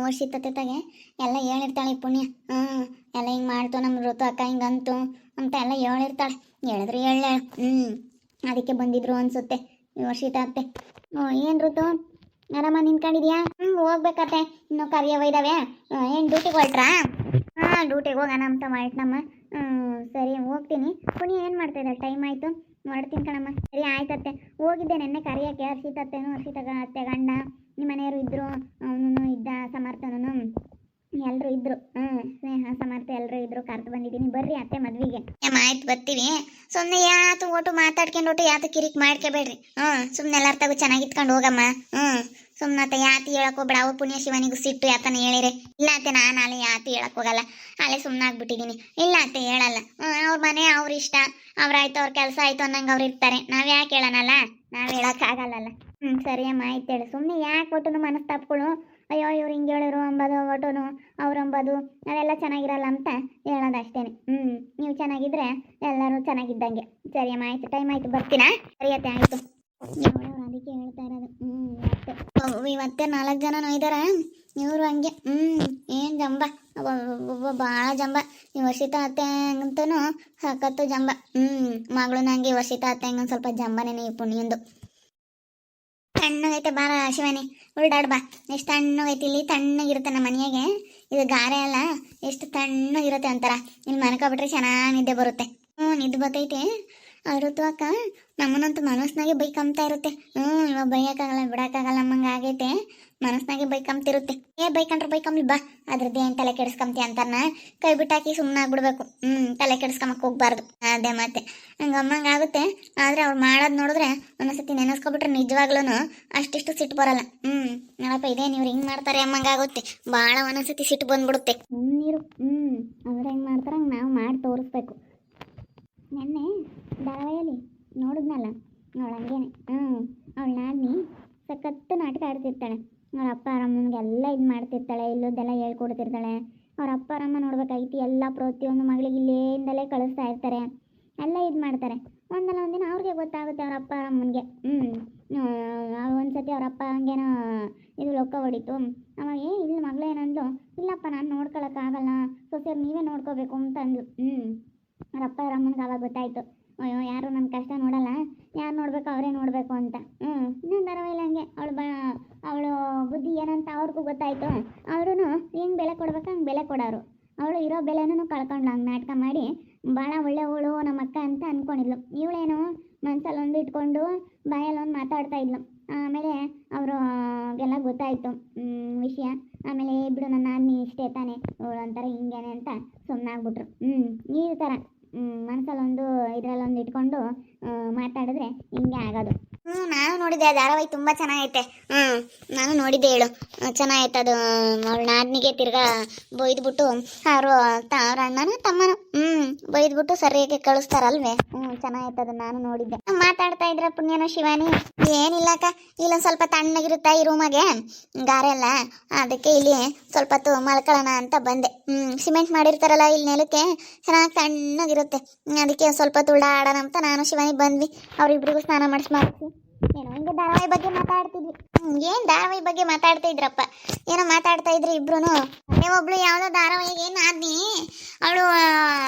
ವರ್ಷಿತ್ತತೆತಾಗೆ ಎಲ್ಲ ಹೇಳಿರ್ತಾಳೆ ಈ ಪುಣ್ಯ. ಎಲ್ಲ ಹಿಂಗೆ ಮಾಡ್ತು ನಮ್ಮ ಋತು ಅಕ್ಕ ಹಿಂಗಂತು ಅಂತ ಎಲ್ಲ ಹೇಳಿರ್ತಾಳೆ. ಹೇಳಿದ್ರೆ ಹೇಳ. ಅದಕ್ಕೆ ಬಂದಿದ್ರು ಅನ್ಸುತ್ತೆ ಈ ವರ್ಷಿತ ಅತ್ತೆ. ಏನು ಋತು ಆರಾಮ ನಿಂತ್ಕೊಂಡಿದ್ಯಾ? ಹೋಗ್ಬೇಕತ್ತೆ, ಇನ್ನು ಕರಿಯವ ಇದ್ದಾವೆ. ಏನು ಡ್ಯೂಟಿಗೆ ಹೊರಟ್ರಾ? ಡ್ಯೂಟಿಗೆ ಹೋಗೋಣ ಅಂತ ಹೊರಟ್ನಮ್ಮ. ಸರಿ ಹೋಗ್ತೀನಿ. ಪುಣ್ಯ ಏನು ಮಾಡ್ತಾ ಇದ್ದಾಳೆ? ಟೈಮ್ ಆಯಿತು, ಹೊರಡ್ತೀನಿ ಕಣಮ್ಮ. ಸರಿ ಆಯ್ತತ್ತೆ. ಹೋಗಿದ್ದೆ ನೆನ್ನೆ ಕರಿಯೋಕ್ಕೆ ಹರ್ಷಿತತ್ತೆನೂ ಹರ್ಷಿತ ಅತ್ತೆ ಗಂಡ ನಿಮ್ಮ ಮನೆಯವರು ಇದ್ದರು. ಅವನು ಇದ್ದ, ಸಮರ್ಥನೂ ಎಲ್ಲರೂ ಇದ್ರು. ಸ್ನೇಹ ಸಮರ್ಥ ಎಲ್ಲರೂ ಇದ್ರು. ಕರೆದು ಬಂದಿದ್ದೀನಿ, ಬರ್ರಿ ಅತ್ತೆ ಮದ್ವೆಗೆ. ಆಯ್ತು ಬರ್ತೀವಿ. ಸುಮ್ಮನೆ ಯಾತು ಒಟ್ಟು ಮಾತಾಡ್ಕೊಂಡು ಯಾತು ಕಿರಿಕ್ ಮಾಡ್ಕೋಬೇಡ್ರಿ. ಸುಮ್ಮನೆ ಎಲ್ಲರ ತಗೋ ಚೆನ್ನಾಗಿತ್ಕೊಂಡು ಹೋಗಮ್ಮ. ಸುಮ್ಮನೆ ಯಾತಿ ಹೇಳಕ್ ಹೋಗ್ಬೇಡ. ಅವ್ರ ಪುಣ್ಯ ಶಿವನಿಗೂ ಸಿಟ್ಟು ಯಾತನ ಹೇಳಿರೆ. ಇಲ್ಲ ಅತ್ತೆ, ನಾನು ಅಲ್ಲಿ ಯಾತಿ ಹೇಳಕ್ ಹೋಗಲ್ಲ, ಅಲ್ಲೇ ಸುಮ್ಮನೆ ಆಗ್ಬಿಟ್ಟಿದ್ದೀನಿ. ಇಲ್ಲ ಅತ್ತೆ ಹೇಳಲ್ಲ. ಅವ್ರ ಮನೆ ಅವ್ರ ಇಷ್ಟ, ಅವ್ರಾಯ್ತು ಅವ್ರ ಕೆಲಸ ಆಯ್ತು ಅನ್ನಂಗೆ ಅವ್ರು ಇರ್ತಾರೆ. ನಾವ್ ಯಾಕೆ ಹೇಳೋಣಲ್ಲ? ನಾವ್ ಹೇಳಕ್ಕಾಗಲ್ಲಲ್ಲ. ಸರಿ ಅಮ್ಮ ಆಯ್ತು ಹೇಳಿ. ಸುಮ್ಮನೆ ಯಾಕೆ ಒಟ್ಟು ಮನಸ್ತಾಪಗಳು, ಅಯ್ಯೋ ಇವ್ರು ಹಿಂಗೆ ಹೇಳಿರು ಅಂಬೋದು, ಒಟ್ಟುನು ಅವ್ರು ಅಂಬೋದು ಅದೆಲ್ಲ ಚೆನ್ನಾಗಿರಲ್ಲ ಅಂತ ಹೇಳೋದು ಅಷ್ಟೇನೆ. ನೀವು ಚೆನ್ನಾಗಿದ್ರೆ ಎಲ್ಲರೂ ಚೆನ್ನಾಗಿದ್ದಂಗೆ. ಸರಿ ಅಮ್ಮ ಆಯ್ತು, ಟೈಮ್ ಆಯ್ತು, ಬರ್ತೀನಾ? ಸರಿ ಅತ್ತೆ ಆಯ್ತು. ಅದಕ್ಕೆ ಹೇಳ್ತಾ ಇರೋದು. ಇವತ್ತೆ 4 ಜನ ಇದಾರ. ಇವರು ಹಂಗೆ ಏನು ಜಂಬ, ಭಾಳ ಜಂಬ. ಈ ವರ್ಷಿತ ಅತ್ತೆ ಅಂತನೂ ಸಖತ್ತು ಜಂಬ. ಮಗಳು ನಂಗೆ ವರ್ಷಿತ ಅತ್ತೆ ಹಂಗೆ ಸ್ವಲ್ಪ ಜಂಬನೇ ಈ ಪುಣ್ಯಂದು. ತಣ್ಣಗೈತೆ ಬಾರ ಶಿವನಿ, ಉಲ್ಡಾಡ್ ಬಾ. ಎಷ್ಟು ತಣ್ಣಗೈತಿ ಇಲ್ಲಿ, ತಣ್ಣಗಿರುತ್ತೆ ನಮ್ಮ ಮನೆಯಾಗೆ. ಇದು ಗಾರೆ ಅಲ್ಲ, ಎಷ್ಟು ತಣ್ಣಗಿರುತ್ತೆ ಅಂತಾರ. ಇಲ್ಲಿ ಮನ್ಕೊಬಿಟ್ರೆ ಚೆನ್ನಾಗಿ ನಿದ್ದೆ ಬರುತ್ತೆ. ನಿದ್ದೆ ಬರ್ತೈತೆ. ಋತು ಅಕ್ಕ ನಮ್ಮನ್ನಂತೂ ಮನಸ್ನಾಗೆ ಬೈಕಂಬ್ತಾ ಇರುತ್ತೆ. ಇವಾಗ ಬೈಯಕ್ಕಾಗಲ್ಲ, ಬಿಡಕ್ಕಾಗಲ್ಲ ಅಮ್ಮಂಗೆ ಆಗೈತೆ. ಮನಸ್ನಾಗೆ ಬೈಕಂಬ್ತಿರುತ್ತೆ. ಬೈಕಂಡ್ರೆ ಬೈಕಂಬ್ಲಿ ಬಾ, ಅದ್ರದ್ದು ಏನು ತಲೆ ಕೆಡಿಸ್ಕೊಂತಿ ಅಂತಾರನ ಕೈ ಬಿಟ್ಟಾಕಿ ಸುಮ್ಮನೆ ಆಗ್ಬಿಡ್ಬೇಕು. ತಲೆ ಕೆಡಿಸ್ಕೊಂಬಕ್ ಹೋಗ್ಬಾರ್ದು. ಅದೇ ಮತ್ತೆ ಹಂಗೆ ಅಮ್ಮಂಗೆ ಆಗುತ್ತೆ. ಆದರೆ ಅವ್ರು ಮಾಡೋದು ನೋಡಿದ್ರೆ ಒಂದೊಂದ್ಸತಿ ನೆನೆಸ್ಕೊಬಿಟ್ರೆ ನಿಜವಾಗ್ಲೂ ಅಷ್ಟಿಷ್ಟು ಸಿಟ್ಟು ಬರಲ್ಲ. ನೋಡಪ್ಪ ಇದೇನು ಇವ್ರು ಹಿಂಗೆ ಮಾಡ್ತಾರೆ ಅಮ್ಮಂಗೆ ಆಗುತ್ತೆ. ಭಾಳ ಒಂದೊಂದ್ಸತಿ ಸಿಟ್ಟು ಬಂದ್ಬಿಡುತ್ತೆ. ನೀರು ಅವ್ರು ಹೆಂಗೆ ಮಾಡ್ತಾರೆ ಹಂಗೆ ನಾವು ಮಾಡಿ ತೋರಿಸ್ಬೇಕು. ನೆನ್ನೆ ಧಾರಾವಾಹಿಯಲ್ಲಿ ನೋಡಿದ್ನಲ್ಲ, ಅವಳು ಹಂಗೇನೆ. ಅವಳು ನಾದಿನಿ ಸಖತ್ತು ನಾಟಕ ಆಡ್ತಿರ್ತಾಳೆ. ಅವ್ರ ಅಪ್ಪ ಅಮ್ಮನಿಗೆಲ್ಲ ಇದು ಮಾಡ್ತಿರ್ತಾಳೆ, ಇಲ್ಲೋದೆಲ್ಲ ಹೇಳ್ಕೊಡ್ತಿರ್ತಾಳೆ. ಅವ್ರ ಅಪ್ಪ ಅಮ್ಮ ನೋಡ್ಬೇಕಾಗಿತ್ತು. ಎಲ್ಲ ಪ್ರತಿಯೊಂದು ಮಗಳಿಗೆ ಇಲ್ಲೇಯಿಂದಲೇ ಕಳಿಸ್ತಾ ಇರ್ತಾರೆ, ಎಲ್ಲ ಇದು ಮಾಡ್ತಾರೆ. ಒಂದಲ್ಲ ಒಂದಿನ ಅವ್ರಿಗೆ ಗೊತ್ತಾಗುತ್ತೆ ಅವ್ರ ಅಪ್ಪ ಅಮ್ಮನಿಗೆ. ಒಂದ್ಸತಿ ಅವ್ರ ಅಪ್ಪ ಹಂಗೇನೋ ಇದು ಲೊಕ್ಕ ಹೊಡಿತು. ಅವಾಗ ಇಲ್ಲಿ ಮಗಳೇನಂದ್ಲು, ಇಲ್ಲಪ್ಪ ನಾನು ನೋಡ್ಕೊಳಕ್ಕಾಗಲ್ಲ, ಸೊಸೆಯವ್ರು ನೀವೇ ನೋಡ್ಕೋಬೇಕು ಅಂತ ಅಂದ್ಲು. ಅವ್ರ ಅಪ್ಪ ಅವ್ರ ಅಮ್ಮನಿಗೆ ಆವಾಗ ಗೊತ್ತಾಯ್ತು, ಅಯ್ಯೋ ಯಾರು ನನ್ನ ಕಷ್ಟ ನೋಡಲ್ಲ, ಯಾರು ನೋಡ್ಬೇಕು ಅವರೇ ನೋಡಬೇಕು ಅಂತ. ಇನ್ನೊಂದು ಧಾರಾವಾಹಿಲಿ ಹಂಗೆ ಅವಳು ಬುದ್ಧಿ ಏನಂತ ಅವ್ರಿಗೂ ಗೊತ್ತಾಯ್ತು. ಅವರು ಹೆಂಗೆ ಬೆಲೆ ಕೊಡ್ಬೇಕು ಹಂಗೆ ಬೆಲೆ ಕೊಡೋರು. ಅವಳು ಇರೋ ಬೆಲೆನೂ ಕಳ್ಕೊಂಡ್ಳು. ಹಂಗೆ ನಾಟಕ ಮಾಡಿ ಭಾಳ ಒಳ್ಳೆಯವಳು ನಮ್ಮ ಅಕ್ಕ ಅಂತ ಅಂದ್ಕೊಂಡಿದ್ಲು. ಇವಳೇನು ಮನ್ಸಲ್ಲಿ ಒಂದು ಇಟ್ಕೊಂಡು ಬಾಯಲ್ಲಿ ಒಂದು ಮಾತಾಡ್ತಾ ಇದ್ಲು. ಆಮೇಲೆ ಅವರು ಎಲ್ಲ ಗೊತ್ತಾಯಿತು ವಿಷಯ. ಆಮೇಲೆ ಬಿಡು ನನ್ನ ನಾದಿನಿ ಇಷ್ಟೇ ತಾನೆ, ಅವಳು ಅಂತಾರೆ ಹಿಂಗೇನೆ ಅಂತ ಸುಮ್ಮನಾಗ್ಬಿಟ್ರು. ಈ ಥರ ಮನಸ್ಸಲ್ಲೊಂದು ಇದರಲ್ಲೊಂದು ಇಟ್ಕೊಂಡು ಮಾತಾಡಿದ್ರೆ ಹಿಂಗೆ ಆಗೋದು. ನಾನು ನೋಡಿದ್ದೆ ಆ ಧಾರಾವಾಹಿ, ತುಂಬ ಚೆನ್ನಾಗೈತೆ. ನಾನು ನೋಡಿದ್ದೆ ಹೇಳು, ಚೆನ್ನಾಗೈತೆ ಅದು. ಅವಳ ನಾದಿನಿಗೆ ತಿರ್ಗಾ ಬೈದ್ಬಿಟ್ಟು ಅವ್ರ ಅಣ್ಣನ ತಮ್ಮನ ಬೈದ್ಬಿಟ್ಟು ಸರಿಯಾಗಿ ಕಳಿಸ್ತಾರಲ್ವೇ. ಚೆನ್ನಾಗೈತೆ ಅದು, ನಾನು ನೋಡಿದ್ದೆ. ಮಾತಾಡ್ತಾ ಇದ್ರ ಪುಣ್ಯನ ಶಿವಾನಿ. ಏನಿಲ್ಲಕ್ಕ, ಇಲ್ಲೊಂದು ಸ್ವಲ್ಪ ತಣ್ಣಗಿರುತ್ತಾ ಈ ರೂಮಾಗೆ ಗಾರೆ ಅಲ್ಲ, ಅದಕ್ಕೆ ಇಲ್ಲಿ ಸ್ವಲ್ಪ ಹೊತ್ತು ಮಲ್ಕೊಳ್ಳೋಣ ಅಂತ ಬಂದೆ. ಸಿಮೆಂಟ್ ಮಾಡಿರ್ತಾರಲ್ಲ ಇಲ್ಲಿ ನೆಲಕ್ಕೆ, ಚೆನ್ನಾಗಿ ತಣ್ಣಗಿರುತ್ತೆ. ಅದಕ್ಕೆ ಸ್ವಲ್ಪ ತುಳ್ಳಾಡೋಣ ಅಂತ ನಾನು ಶಿವಾನಿ ಬಂದ್ವಿ. ಅವರಿಬ್ರಿಗೂ ಸ್ನಾನ ಮಾಡಿಸಿ ಏನೋ ಹಿಂಗೆ ಧಾರಾವಾಹಿ ಬಗ್ಗೆ ಮಾತಾಡ್ತಿದ್ವಿ. ಏನು ಧಾರಾವಾಹಿ ಬಗ್ಗೆ ಮಾತಾಡ್ತಾ ಇದ್ರಪ್ಪ, ಏನೋ ಮಾತಾಡ್ತಾ ಇದ್ರಿ ಇಬ್ರು. ಒಬ್ಳು ಯಾವುದೋ ಧಾರಾವಾಹಿಗೆ ಏನು ಆದ್ನಿ, ಅವಳು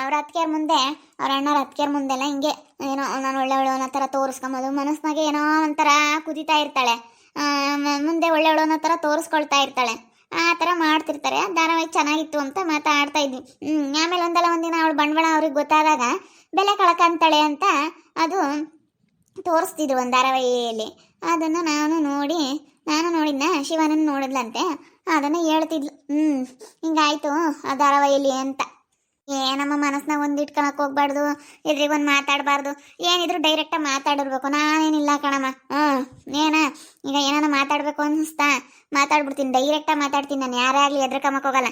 ಅವ್ರ ಅತ್ತಿಗೆಯರ ಮುಂದೆ, ಅವ್ರ ಅಣ್ಣರ ಅತ್ತಿಗೆಯರ ಮುಂದೆಲ್ಲ ಹಿಂಗೆ ಏನೋ ನಾನು ಒಳ್ಳೆವಳು ಅನ್ನೋ ಥರ ತೋರಿಸ್ಕೊಂಬೋದು. ಮನಸ್ಸಿನಾಗೆ ಏನೋ ಒಂಥರ ಕುದಿತಾ ಇರ್ತಾಳೆ, ಮುಂದೆ ಒಳ್ಳೆವಳು ಅನ್ನೋ ಥರ ತೋರಿಸ್ಕೊಳ್ತಾ ಇರ್ತಾಳೆ. ಆ ಥರ ಮಾಡ್ತಿರ್ತಾರೆ. ಧಾರಾವಾಹಿ ಚೆನ್ನಾಗಿತ್ತು ಅಂತ ಮಾತಾಡ್ತಾ ಇದ್ವಿ. ಆಮೇಲೆ ಒಂದಲ್ಲ ಒಂದಿನ ಅವಳು ಬಂಡವಾಳ ಅವ್ರಿಗೆ ಗೊತ್ತಾದಾಗ ಬೆಲೆ ಕಳ್ಕೊಂತಾಳೆ ಅಂತ ಅದು ತೋರಿಸ್ತಿದ್ರು ಒಂದು ಧಾರಾವಾಹಿಯಲ್ಲಿ. ಅದನ್ನು ನಾನು ನೋಡಿದ್ನ, ಶಿವನನ್ನು ನೋಡಿದ್ಲಂತೆ, ಅದನ್ನು ಹೇಳ್ತಿದ್ಲು. ಹಿಂಗಾಯ್ತು ಆ ಧಾರಾವಾಹಿಯಲ್ಲಿ ಅಂತ. ಏನಮ್ಮ ಮನಸ್ನಾಗ ಒಂದು ಇಟ್ಕೊಳಕ್ಕೆ ಹೋಗ್ಬಾರ್ದು, ಎದ್ರಿಗೊಂದು ಮಾತಾಡಬಾರ್ದು. ಏನಿದ್ರು ಡೈರೆಕ್ಟಾಗಿ ಮಾತಾಡಿರ್ಬೇಕು. ನಾನೇನಿಲ್ಲ ಕಣಮ್ಮ. ಈಗ ಏನಾನ ಮಾತಾಡಬೇಕು ಅನ್ನಿಸ್ತಾ ಮಾತಾಡ್ಬಿಡ್ತೀನಿ, ಡೈರೆಕ್ಟಾಗಿ ಮಾತಾಡ್ತೀನಿ. ನಾನು ಯಾರೇ ಆಗಲಿ ಎದ್ರಕಮ್ಮಕ್ಕೆ ಹೋಗಲ್ಲ.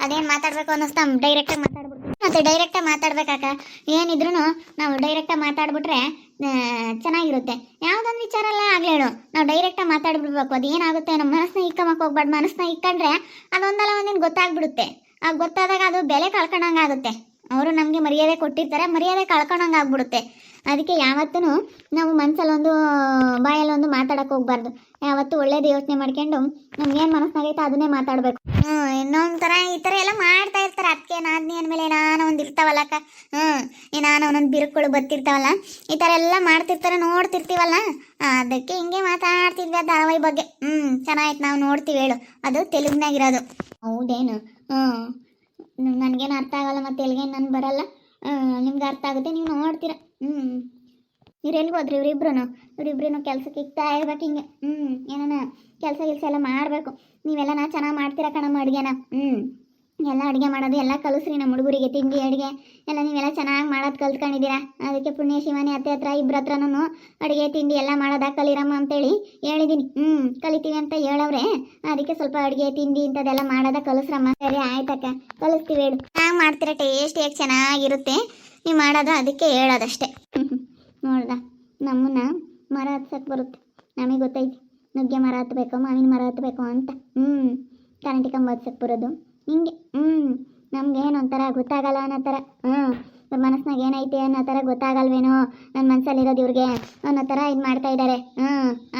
ಅದೇನು ಮಾತಾಡಬೇಕು ಅನ್ನಿಸ್ತಾ ಡೈರೆಕ್ಟಾಗಿ ಮಾತಾಡ್ಬಿಡ್ತೀನಿ. ಮತ್ತು ಡೈರೆಕ್ಟಾಗಿ ಮಾತಾಡ್ಬೇಕಾಕ ಏನಿದ್ರು ನಾವು ಡೈರೆಕ್ಟಾಗಿ ಮಾತಾಡ್ಬಿಟ್ರೆ ಚೆನ್ನಾಗಿರುತ್ತೆ. ಯಾವುದೊಂದು ವಿಚಾರ ಎಲ್ಲ ಆಗಲೇಳು, ನಾವು ಡೈರೆಕ್ಟಾಗಿ ಮಾತಾಡ್ಬಿಡ್ಬೇಕು. ಅದು ಏನಾಗುತ್ತೆ, ನಮ್ಮ ಮನಸ್ಸನ್ನ ಇಕ್ಕಮ್ಮಕ್ಕೆ ಹೋಗ್ಬಾರ್ದು. ಮನಸ್ಸನ್ನ ಇಕ್ಕಂಡ್ರೆ ಅದೊಂದಲ್ಲ ಒಂದಿನ ಗೊತ್ತಾಗ್ಬಿಡುತ್ತೆ. ಆಗ ಗೊತ್ತಾದಾಗ ಅದು ಬೆಲೆ ಕಳ್ಕೊಂಡಂಗೆ ಆಗುತ್ತೆ. ಅವರು ನಮಗೆ ಮರ್ಯಾದೆ ಕೊಟ್ಟಿರ್ತಾರೆ, ಮರ್ಯಾದೆ ಕಳ್ಕೊಂಡಂಗೆ ಆಗ್ಬಿಡುತ್ತೆ. ಅದಕ್ಕೆ ಯಾವತ್ತೂ ನಾವು ಮನಸ್ಸಲ್ಲೊಂದು ಬಾಯಲ್ಲೊಂದು ಮಾತಾಡಕ್ಕೆ ಹೋಗ್ಬಾರ್ದು. ಯಾವತ್ತೂ ಒಳ್ಳೇದು ಯೋಚನೆ ಮಾಡ್ಕೊಂಡು ನಮ್ಗೇನು ಮನಸ್ಸಿನಾಗೈತೆ ಅದನ್ನೇ ಮಾತಾಡಬೇಕು. ಇನ್ನೊಂಥರ ಈ ಥರ ಎಲ್ಲ ಮಾಡ್ತಾ ಇರ್ತಾರೆ. ಅದಕ್ಕೆ ನಾದಿನಿ ಅಂದಮೇಲೆ ಏನಾನ ಒಂದು ಇರ್ತಾವಲ್ಲಕ್ಕ, ಏನಾನ ಒಂದೊಂದು ಬಿರುಕುಗಳು ಬರ್ತಿರ್ತಾವಲ್ಲ, ಈ ಥರ ಎಲ್ಲ ಮಾಡ್ತಿರ್ತಾರೆ, ನೋಡ್ತಿರ್ತೀವಲ್ಲ. ಅದಕ್ಕೆ ಹಿಂಗೆ ಮಾತಾಡ್ತಿದ್ವಿ ಆ ಧಾರಾವಾಹಿ ಬಗ್ಗೆ. ಚೆನ್ನಾಗಿತ್ತು, ನಾವು ನೋಡ್ತೀವಿ ಹೇಳು. ಅದು ತೆಲುಗಿನಾಗಿರೋದು. ಹೌದೇನು? ನನಗೇನು ಅರ್ಥ ಆಗಲ್ಲ, ಮತ್ತು ತೆಲುಗೇನು ನನ್ಗೆ ಬರಲ್ಲ. ನಿಮ್ಗೆ ಅರ್ಥ ಆಗುತ್ತೆ, ನೀವು ನೋಡ್ತೀರ. ಇವ್ರು ಎಲ್ಲಿಗೆ ಹೋದ್ರಿ? ಇವರಿಬ್ರು ಕೆಲಸಕ್ಕೆ ಇಕ್ತಾ ಇರ್ಬೇಕು ಹಿಂಗೆ. ಏನಾನ ಕೆಲಸ ಎಲ್ಲ ಮಾಡಬೇಕು. ನೀವೆಲ್ಲ ಚೆನ್ನಾಗಿ ಮಾಡ್ತೀರಾ ಕಣಮ್ಮ ಅಡುಗೆನ. ಎಲ್ಲ ಅಡುಗೆ ಮಾಡೋದು ಎಲ್ಲ ಕಲಿಸ್ರಿ ನಮ್ಮ ಹುಡುಗರಿಗೆ. ತಿಂಡಿ ಅಡುಗೆ ಎಲ್ಲ ನೀವೆಲ್ಲ ಚೆನ್ನಾಗಿ ಮಾಡೋದು ಕಲ್ತ್ಕೊಂಡಿದ್ದೀರಾ. ಅದಕ್ಕೆ ಪುಣ್ಯ ಶಿವಾನಿ ಅತ್ತೆ ಹತ್ರ ಇಬ್ಬರ ಹತ್ರನೂ ಅಡುಗೆ ತಿಂಡಿ ಎಲ್ಲ ಮಾಡೋದ ಕಲಿರಮ್ಮ ಅಂತೇಳಿ ಹೇಳಿದ್ದೀನಿ. ಕಲಿತೀವಿ ಅಂತ ಹೇಳವ್ರೆ. ಅದಕ್ಕೆ ಸ್ವಲ್ಪ ಅಡುಗೆ ತಿಂಡಿ ಇಂಥದ್ದೆಲ್ಲ ಮಾಡೋದ ಕಲಿಸ್ರಮ್ಮ. ಸರಿ ಆಯ್ತಕ್ಕ, ಕಲಿಸ್ತೀವಿ ಹೇಳು. ಚೆನ್ನಾಗಿ ಮಾಡ್ತೀರಾ, ಟೇಸ್ಟಿಯಾಗಿ ಚೆನ್ನಾಗಿರುತ್ತೆ ನೀವು ಮಾಡೋದು, ಅದಕ್ಕೆ ಹೇಳೋದಷ್ಟೇ. ನೋಡ್ದ, ನಮ್ಮನ್ನ ಮರ ಹತ್ಸಕ್ಕೆ ಬರುತ್ತೆ. ನಮಗೆ ಗೊತ್ತೈತಿ ನುಗ್ಗೆ ಮರ ಹತ್ತಬೇಕು, ಮಾವಿನ ಮರ ಹತ್ತಬೇಕು ಅಂತ. ಕರೆಂಟ್ ಕಂಬ ಹತ್ಸಕ್ಕೆ ಬರೋದು ಹಿಂಗೆ. ನಮ್ಗೇನು ಒಂಥರ ಗೊತ್ತಾಗಲ್ಲ ಅನ್ನೋ ಥರ. ಇವ್ರ ಮನಸ್ನಾಗ ಏನೈತೆ ಅನ್ನೋ ಥರ ಗೊತ್ತಾಗಲ್ವೇನೋ, ನನ್ನ ಮನಸ್ಸಲ್ಲಿರೋದು ಇವ್ರಿಗೆ ಅನ್ನೋ ಥರ ಇದು ಮಾಡ್ತಾ ಇದ್ದಾರೆ.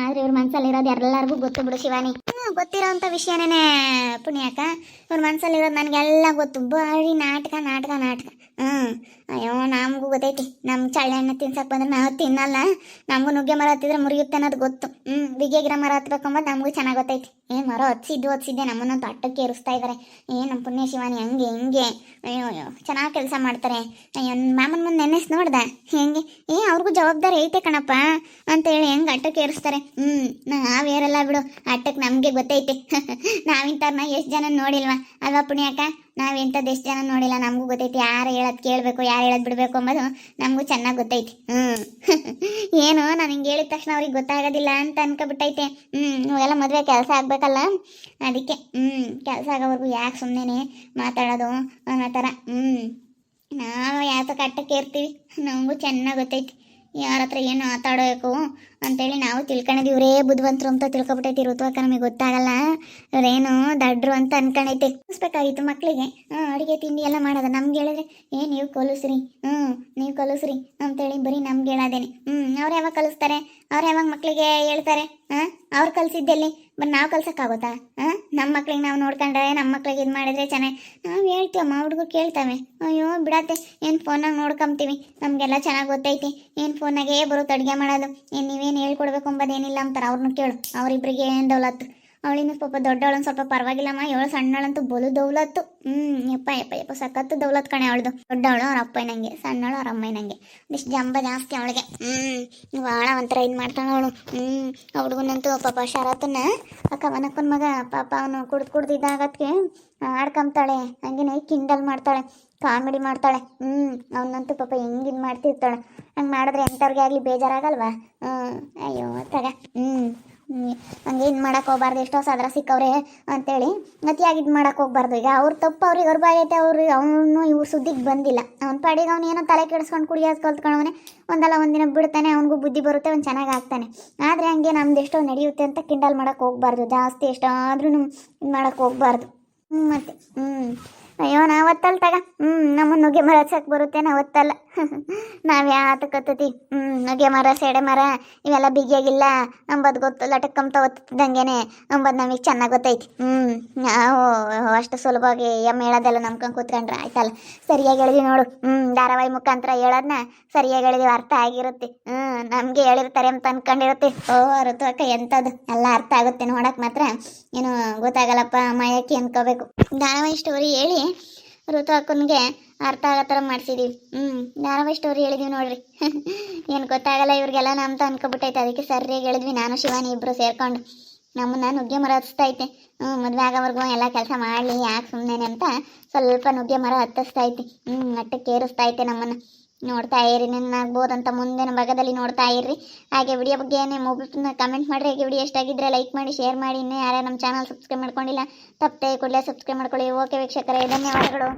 ಆದರೆ ಇವ್ರ ಮನಸ್ಸಲ್ಲಿರೋದು ಎಲ್ಲರಿಗೂ ಗೊತ್ತು ಬಿಡು ಶಿವಾನಿ. ಗೊತ್ತಿರೋಂಥ ವಿಷಯನೇ ಪುಣ್ಯಾಕ. ಇವ್ರ ಮನಸ್ಸಲ್ಲಿರೋದು ನನಗೆಲ್ಲ ಗೊತ್ತು. ಬರೀ ನಾಟಕ. ಅಯ್ಯೋ ನಮಗೂ ಗೊತ್ತೈತಿ. ನಮ್ಮ ಚಳ್ಳೆ ಹಣ್ಣು ತಿನ್ಸಕ್ಕೆ ಬಂದ್ರೆ ನಾವು ತಿನ್ನಲ್ಲ. ನಮಗೂ ನುಗ್ಗೆ ಮರ ಹತ್ತಿದ್ರೆ ಮುರಿಯುತ್ತೆ ಅನ್ನೋದು ಗೊತ್ತು. ಬಿಗ್ಗೆಗಿರೋ ಮರ ಹತ್ಬೇಕು ಅಂಬೋದು ನಮಗೂ ಚೆನ್ನಾಗಿ ಗೊತ್ತೈತಿ. ಮರ ಹತ್ಸಿದ್ದೆ ನಮ್ಮನ್ನೊಂದು ಅಟ್ಟಕ್ಕೆ ಏರಿಸ್ತಾ ಇದ್ದಾರೆ. ನಮ್ಮ ಪುಣ್ಯ ಶಿವಾನಿ ಹಂಗೆ. ಅಯ್ಯೋ ಚೆನ್ನಾಗಿ ಕೆಲಸ ಮಾಡ್ತಾರೆ. ಅಯ್ಯೋ ಮಾಮನ ಮುಂದೆ ನೆನೆಸ್ ನೋಡ್ದೆ ಹೆಂಗೆ. ಅವ್ರಿಗೂ ಜವಾಬ್ದಾರಿ ಐತೆ ಕಣಪ್ಪ ಅಂತೇಳಿ ಹೆಂಗೆ ಅಟ್ಟಕ್ಕೆ ಏರಿಸ್ತಾರೆ. ನಾವೇರಲ್ಲ ಬಿಡು, ಅಟ್ಟಕ್ಕೆ ನಮಗೆ ಗೊತ್ತೈತೆ. ನಾವಿಂಥವ್ರನ್ನ ಎಷ್ಟು ಜನ ನೋಡಿಲ್ವಾ ಅಲ್ವಾ ಪುಣ್ಯಾಕ? ನಾವೆಂಥದ್ದು ಎಷ್ಟು ಜನ ನೋಡಿಲ್ಲ, ನಮಗೂ ಗೊತ್ತೈತಿ. ಯಾರು ಹೇಳೋದು ಕೇಳಬೇಕು, ಯಾರು ಹೇಳೋದು ಬಿಡಬೇಕು ಅಂಬೋದು ನಮಗೂ ಚೆನ್ನಾಗಿ ಗೊತ್ತೈತಿ. ಏನು ನಾನು ಹಿಂಗೆ ಹೇಳಿದ ತಕ್ಷಣ ಅವ್ರಿಗೆ ಗೊತ್ತಾಗೋದಿಲ್ಲ ಅಂತ ಅನ್ಕೊಬಿಟ್ಟೈತೆ. ಇವೆಲ್ಲ ಮದುವೆ ಕೆಲಸ ಆಗಬೇಕಲ್ಲ, ಅದಕ್ಕೆ ಕೆಲಸ ಆಗೋವರೆಗೂ ಯಾಕೆ ಸುಮ್ಮನೆ ಮಾತಾಡೋದು ಅನ್ನೋ ಥರ. ನಾವು ಯಾತಕ್ಕೆ ಅಟ್ಟಕ್ಕೆ ಇರ್ತೀವಿ ನಮಗೂ ಚೆನ್ನಾಗಿ ಗೊತ್ತೈತಿ. ಯಾರ ಹತ್ರ ಏನು ಮಾತಾಡಬೇಕು ಅಂತೇಳಿ ನಾವು ತಿಳ್ಕೊಂಡಿದ್ದೀವಿ. ಇವರೇ ಬುದ್ಧಿವಂತರು ಅಂತ ತಿಳ್ಕೊಬಿಟ್ಟೈತಿ. ಋತುವಕ್ಕ ನಮಗೆ ಗೊತ್ತಾಗಲ್ಲ, ಇವರೇನು ದಡ್ರು ಅಂತ ಅನ್ಕೊಂಡೈತೆ. ಕಲಿಸ್ಬೇಕಾಗಿತ್ತು ಮಕ್ಕಳಿಗೆ ಅಡುಗೆ ತಿಂಡಿ ಎಲ್ಲ ಮಾಡೋದು. ನಮ್ಗೆ ಹೇಳಿದ್ರೆ ನೀವು ಕಲಿಸ್ರಿ ಅಂತೇಳಿ ಬರೀ ನಮ್ಗೆ ಹೇಳೋದೇನೆ. ಅವ್ರು ಯಾವಾಗ ಕಲಿಸ್ತಾರೆ? ಅವ್ರು ಯಾವಾಗ ಮಕ್ಕಳಿಗೆ ಹೇಳ್ತಾರೆ? ಅವ್ರು ಕಲಿಸಿದ್ದೆಲ್ಲಿ ನಾವು ಕಲ್ಸೋಕ್ಕಾಗುತ್ತಾ? ನಮ್ಮ ಮಕ್ಳಿಗೆ ನಾವು ನೋಡ್ಕೊಂಡ್ರೆ, ನಮ್ಮ ಮಕ್ಳಿಗೆ ಇದು ಮಾಡಿದ್ರೆ ಚೆನ್ನಾಗಿ ನಾವು ಹೇಳ್ತೀವಮ್ಮ, ಹುಡುಗರು ಕೇಳ್ತವೆ. ಅಯ್ಯೋ ಬಿಡತ್ತೆ, ಏನು ಫೋನಾಗ ನೋಡ್ಕೊಂತೀವಿ, ನಮಗೆಲ್ಲ ಚೆನ್ನಾಗಿ ಗೊತ್ತೈತಿ. ಏನು ಫೋನಾಗೇ ಬರುತ್ತೆ ಅಡುಗೆ ಮಾಡೋದು. ನೀವೇನು ಹೇಳ್ಕೊಡ್ಬೇಕು ಅಂಬೋದೇನಿಲ್ಲ ಅಂತಾರೆ. ಅವ್ರನ್ನ ಕೇಳು, ಅವರಿಬ್ಬರಿಗೆ ಏನು ದೌಲತ್ತು. ಅವಳಿನ ಸ್ವಲ್ಪ ದೊಡ್ಡವಳೊಂದು ಸ್ವಲ್ಪ ಪರವಾಗಿಲ್ಲಮ್ಮ, ಇವಳು ಸಣ್ಣವಳಂತೂ ಬಲು ದೌಲತ್ತು. ಯಪ್ಪ ಸಖತ್ತು ದೌಲತ್ ಕಣೆ ಅವಳದು. ದೊಡ್ಡವಳು ಅವ್ರ ಅಪ್ಪ ನಂಗೆ, ಸಣ್ಣವಳು ಅವ್ರ ಅಮ್ಮ ನಂಗೆ. ಇಷ್ಟು ಜಂಬ ಜಾಸ್ತಿ ಅವಳಿಗೆ. ಭಾಳ ಒಂಥರ ಇದು ಮಾಡ್ತಾಳೆ ಅವಳು. ಹುಡುಗನಂತೂ ಪಾಪ ಶರತ್ತನ್ನ ಅಕ್ಕವನಕ್ಕನ ಮಗ ಪಾಪ ಅವನು ಕುಡ್ದಿದ್ದಾಗಕ್ಕೆ ಆಡ್ಕೊಂತಾಳೆ. ಹಂಗೇನೆ ಕಿಂಡಲ್ ಮಾಡ್ತಾಳೆ, ಕಾಮಿಡಿ ಮಾಡ್ತಾಳೆ. ಅವನಂತೂ ಪಾಪ ಹೆಂಗಿದ್ ಮಾಡ್ತಿರ್ತಾಳೆ. ಹಂಗೆ ಮಾಡಿದ್ರೆ ಎಂಥವ್ರಿಗೆ ಆಗಲಿ ಬೇಜಾರಾಗಲ್ವಾ? ಅಯ್ಯೋ ತಗ. ಹಂಗೆ ಇದು ಮಾಡಕ್ಕೆ ಹೋಗ್ಬಾರ್ದು. ಎಷ್ಟೋ ಸಾದ್ರ ಸಿಕ್ಕವ್ರೆ ಅಂತೇಳಿ ಅತಿಯಾಗಿ ಇದು ಮಾಡಕ್ಕೆ ಹೋಗ್ಬಾರ್ದು. ಈಗ ಅವ್ರ ತಪ್ಪು ಅವ್ರಿಗೆ ಆಗೈತೆ. ಅವನು ಇವ್ರು ಸುದ್ದಿಗೆ ಬಂದಿಲ್ಲ. ಅವ್ನ ಪಾಡಿಗೆ ಅವ್ನು ಏನೋ ತಲೆ ಕೆಡಿಸ್ಕೊಂಡು ಕುಡಿಯೋದು ಕಲ್ತ್ಕೊಂಡವನೇ. ಒಂದಲ್ಲ ಒಂದಿನ ಬಿಡ್ತಾನೆ, ಅವ್ನಿಗೂ ಬುದ್ಧಿ ಬರುತ್ತೆ, ಅವ್ನು ಚೆನ್ನಾಗಿ ಆಗ್ತಾನೆ. ಆದರೆ ಹಂಗೆ ನಮ್ದು ಎಷ್ಟೋ ನಡೆಯುತ್ತೆ ಅಂತ ಕಿಂಡಲ್ ಮಾಡಕ್ಕೆ ಹೋಗ್ಬಾರ್ದು. ಜಾಸ್ತಿ ಎಷ್ಟಾದ್ರೂ ಇದು ಮಾಡಕ್ಕೆ ಹೋಗ್ಬಾರ್ದು. ಮತ್ತೆ ಅಯ್ಯೋ ನಾವತ್ತಲ್ಲ ತಗ. ನಮ್ಮ ನುಗ್ಗೆ ಮರ ಹಚ್ಚಕ್ಕೆ ಬರುತ್ತೆ, ನಾವತ್ತಲ್ಲ. ನಾವು ಯಾತಕತ್ತಿ ನುಗ್ಗೆ ಮರ, ಸೆಡೆ ಮರ ಇವೆಲ್ಲ ಬಿಗಿಯಾಗಿಲ್ಲ ಅಂಬದು ಗೊತ್ತು. ಲಟಕ್ಕಂತ ಒತ್ತಿದ್ದಂಗೆನೆ ಅಂಬದು ನಮಗೆ ಚೆನ್ನಾಗಿ ಗೊತ್ತೈತಿ. ನಾವು ಅಷ್ಟು ಸುಲಭವಾಗಿ ಹೇಳೋದೆಲ್ಲ ನಂಬ್ಕೊಂಡು ಕೂತ್ಕೊಂಡ್ರೆ ಆಯ್ತಲ್ಲ. ಸರಿಯಾಗಿ ಹೇಳಿದ್ವಿ ನೋಡು. ಧಾರಾವಾಹಿ ಮುಖಾಂತರ ಹೇಳೋದನ್ನ ಸರಿಯಾಗಿ ಹೇಳಿದ್ವಿ, ಅರ್ಥ ಆಗಿರುತ್ತೆ. ನಮಗೆ ಹೇಳಿರ್ತಾರೆ ಅಂತ ಅನ್ಕೊಂಡಿರುತ್ತೆ. ಋತುವಕ್ಕ ಎಂಥದ್ದು ಎಲ್ಲ ಅರ್ಥ ಆಗುತ್ತೆ. ನೋಡಕ್ಕೆ ಮಾತ್ರ ಏನು ಗೊತ್ತಾಗಲ್ಲಪ್ಪ, ಮಾಯಕ್ಕಿ ಅನ್ಕೋಬೇಕು. ಧಾರಾವಾಹಿ ಸ್ಟೋರಿ ಹೇಳಿ ಋತು ಅಕ್ಕನಿಗೆ ಅರ್ಥ ಆಗೋ ಥರ ಮಾಡಿಸಿದೀವಿ. ಧಾರಾವಾಹಿ ಸ್ಟೋರಿ ಹೇಳಿದೀವಿ ನೋಡ್ರಿ. ಏನು ಗೊತ್ತಾಗಲ್ಲ ಇವ್ರಿಗೆಲ್ಲ ಅಂತ ಅನ್ಕೊಬಿಟ್ಟೈತೆ. ಅದಕ್ಕೆ ಸರಿಯಾಗಿ ಹೇಳಿದ್ವಿ ನಾನು ಶಿವಾನಿ ಇಬ್ಬರು ಸೇರ್ಕೊಂಡು. ನಮ್ಮನ್ನ ನುಗ್ಗೆ ಮರ ಹತ್ತಿಸ್ತೈತೆ. ಮದುವೆ ಆಗೋವರೆಗೂ ಎಲ್ಲ ಕೆಲಸ ಮಾಡಲಿ, ಯಾಕೆ ಸುಮ್ಮನೆ ಅಂತ ಸ್ವಲ್ಪ ನುಗ್ಗೆ ಮರ ಹತ್ತಿಸ್ತೈತಿ. ಅಟ್ಟಕ್ಕೆ ಏರಿಸ್ತೈತೆ ನಮ್ಮನ್ನು. ನೋಡ್ತಾ ಇರಿ, ನೆನ್ನಾಗ್ಬೋದಂತ ಮುಂದಿನ ಭಾಗದಲ್ಲಿ ನೋಡ್ತಾ ಇರ್ರಿ. ಹಾಗೆ ವಿಡಿಯೋ ಬಗ್ಗೆ ಮೊಬೈಲ್ನ ಕಮೆಂಟ್ ಮಾಡಿರಿ. ಹಾಗೆ ವಿಡಿಯೋ ಎಷ್ಟಾಗಿದ್ದರೆ ಲೈಕ್ ಮಾಡಿ, ಶೇರ್ ಮಾಡಿ. ಇನ್ನೂ ಯಾರು ನಮ್ಮ ಚಾನಲ್ ಸಬ್ಸ್ಕ್ರೈಬ್ ಮಾಡ್ಕೊಂಡಿಲ್ಲ ತಪ್ಪದೆ ಕೂಡಲೇ ಸಬ್ಸ್ಕ್ರೈಬ್ ಮಾಡ್ಕೊಳ್ಳಿ. ಓಕೆ ವೀಕ್ಷಕರೇ, ಧನ್ಯವಾದಗಳು.